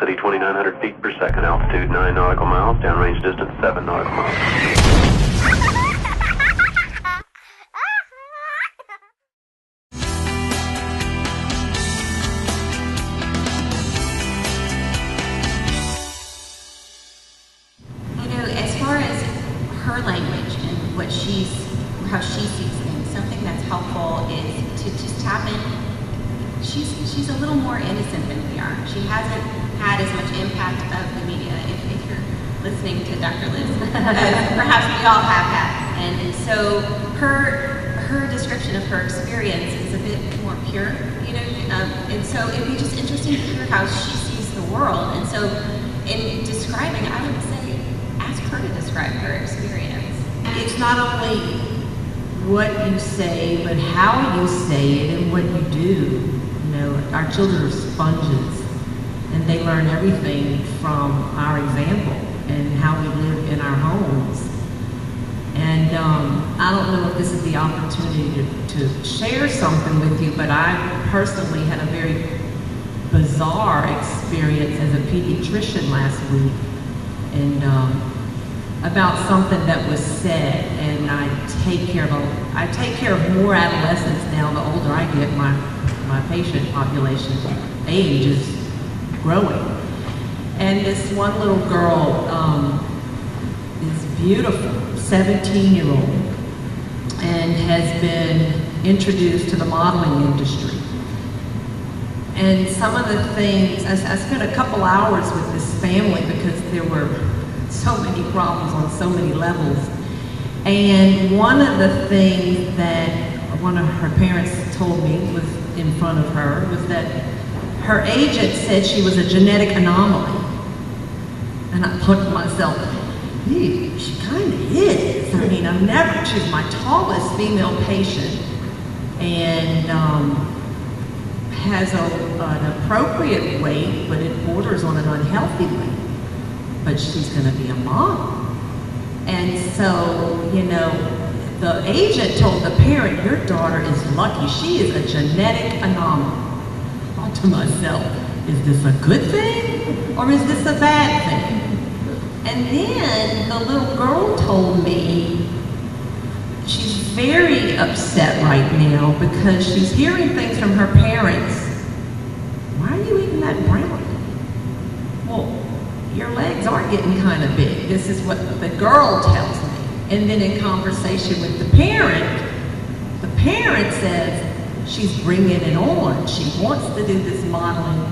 velocity 2,900 feet per second, altitude 9 nautical miles, downrange distance 7 nautical miles. Her language and how she sees things. Something that's helpful is to just tap in. She's a little more innocent than we are. She hasn't had as much impact of the media. If you're listening to Dr. Liz, perhaps we all have that. And so her description of her experience is a bit more pure, you know. And so it'd be just interesting to hear how she sees the world. And so in describing, I would say, ask her to describe her experience. It's not only what you say, but how you say it and what you do. You know, our children are sponges, and they learn everything from our example and how we live in our homes. And I don't know if this is the opportunity to share something with you, but I personally had a very bizarre experience as a pediatrician last week, and about something that was said. And I take care of more adolescents now. The older I get, my patient population age is growing. And this one little girl is beautiful, 17-year-old, and has been introduced to the modeling industry. And some of the things, I spent a couple hours with this family because there were so many problems on so many levels. And one of the things that one of her parents told me was in front of her was that her agent said she was a genetic anomaly. And I thought to myself, she kind of is. I mean, she's my tallest female patient, and has an appropriate weight, but it borders on an unhealthy weight. But she's going to be a mom. And so, you know, the agent told the parent, your daughter is lucky. She is a genetic anomaly. I thought to myself, is this a good thing or is this a bad thing? And then the little girl told me she's very upset right now because she's hearing things from her parents. Why are you eating that brownie? Well, your legs are getting kind of big. This is what the girl tells me. And then in conversation with the parent says she's bringing it on. She wants to do this modeling.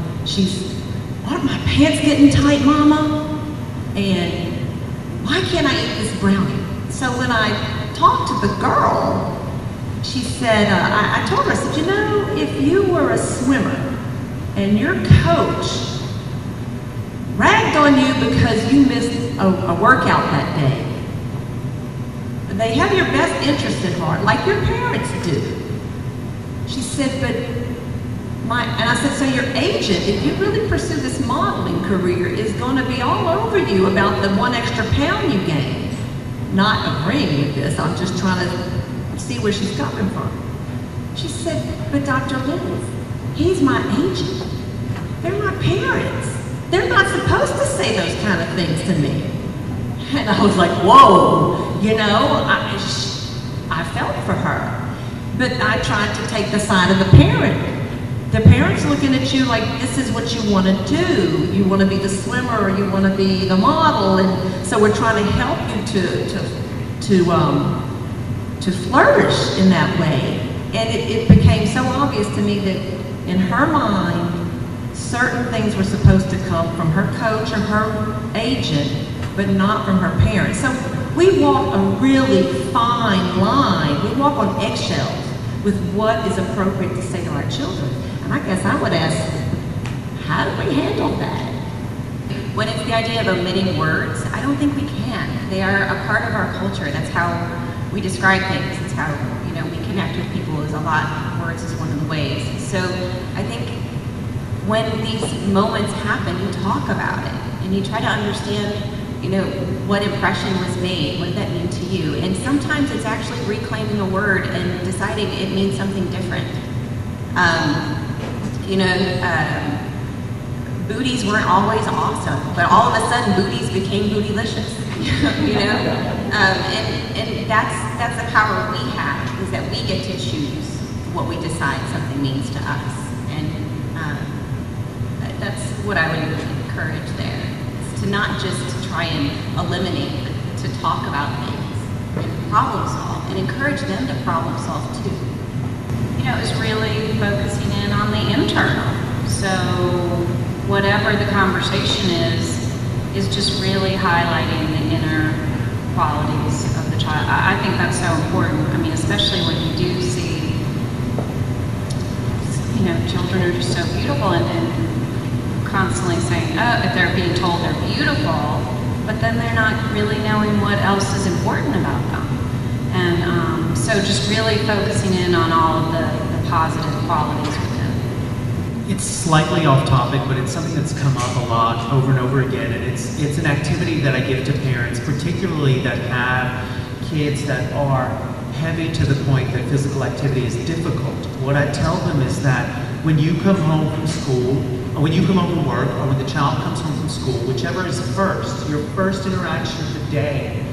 Aren't my pants getting tight, Mama? And why can't I eat this brownie? So when I talked to the girl, she said, I told her, I said, you know, if you were a swimmer and your coach ragged on you because you missed a workout that day, they have your best interest at heart, like your parents do. She said, and I said, so your agent, if you really pursue this modeling career, is going to be all over you about the 1 extra pound you gained. Not agreeing with this, I'm just trying to see where she's coming from. She said, but Dr. Liz, he's my agent. They're my parents. They're not supposed to say those kind of things to me. And I was like, whoa, you know, I felt for her. But I tried to take the side of the parent. The parent's looking at you like this is what you want to do. You want to be the swimmer or you want to be the model. And so we're trying to help you to flourish in that way. And it became so obvious to me that in her mind, certain things were supposed to come from her coach or her agent, but not from her parents. So we walk a really fine line. We walk on eggshells with what is appropriate to say to our children. And I guess I would ask, how do we handle that? When it's the idea of omitting words, I don't think we can. They are a part of our culture. That's how we describe things. It's how, you know, we connect with people is a lot. Words is one of the ways. So I think when these moments happen, you talk about it and you try to understand, you know, what impression was made, what did that mean to you? And sometimes it's actually reclaiming a word and deciding it means something different. booties weren't always awesome, but all of a sudden booties became bootylicious, you know? And that's the power we have, is that we get to choose what we decide something means to us. And that's what I would encourage there, is to not just try and eliminate, but to talk about things and problem solve, and encourage them to problem solve too. You know, it was really focusing in on the internal. So whatever the conversation is just really highlighting the inner qualities of the child. I think that's so important. I mean, especially when you do see, you know, children are just so beautiful, and constantly saying, oh, if they're being told they're beautiful, but then they're not really knowing what else is important about them. And so just really focusing in on all of the positive qualities with them. It's slightly off topic, but it's something that's come up a lot over and over again, and it's an activity that I give to parents, particularly that have kids that are heavy to the point that physical activity is difficult. What I tell them is that when you come home from school, or when you come home from work, or when the child comes home from school, whichever is first, your first interaction of the day,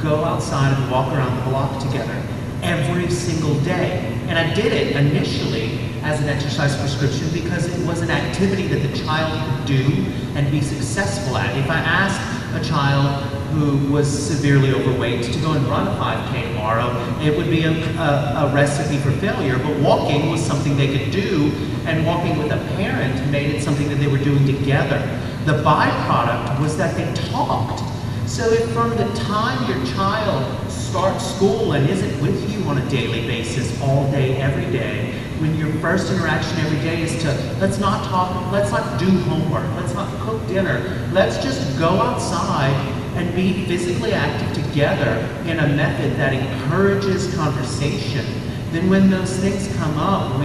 go outside and walk around the block together every single day. And I did it initially as an exercise prescription because it was an activity that the child could do and be successful at. If I asked a child who was severely overweight to go and run a 5K tomorrow, it would be a recipe for failure. But walking was something they could do, and walking with a parent made it something that they were doing together. The byproduct was that they talked. So if from the time your child starts school and isn't with you on a daily basis, all day, every day, when your first interaction every day is to, let's not talk, let's not do homework, let's not cook dinner, let's just go outside and be physically active together in a method that encourages conversation, then when those things come up,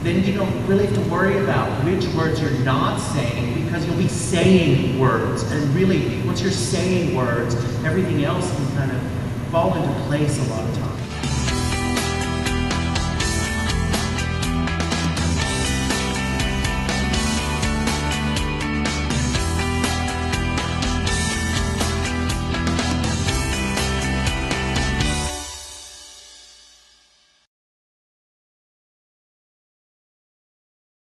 then you don't really have to worry about which words you're not saying, because you'll be saying words. And really, once you're saying words, everything else can kind of fall into place a lot of times.